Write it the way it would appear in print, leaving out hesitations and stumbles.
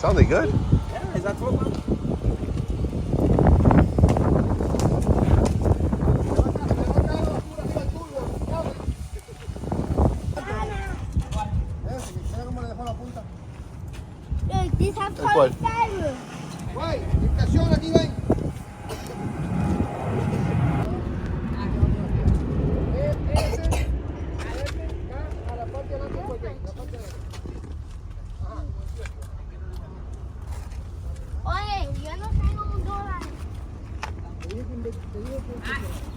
Sounded good. Yeah, is that football? These have ¿El cuál? cauliflower. Güey, estación aquí, ven. A la parte de adelante, pues, ven, la parte de adelante. Oye, yo no tengo $1. Te dije que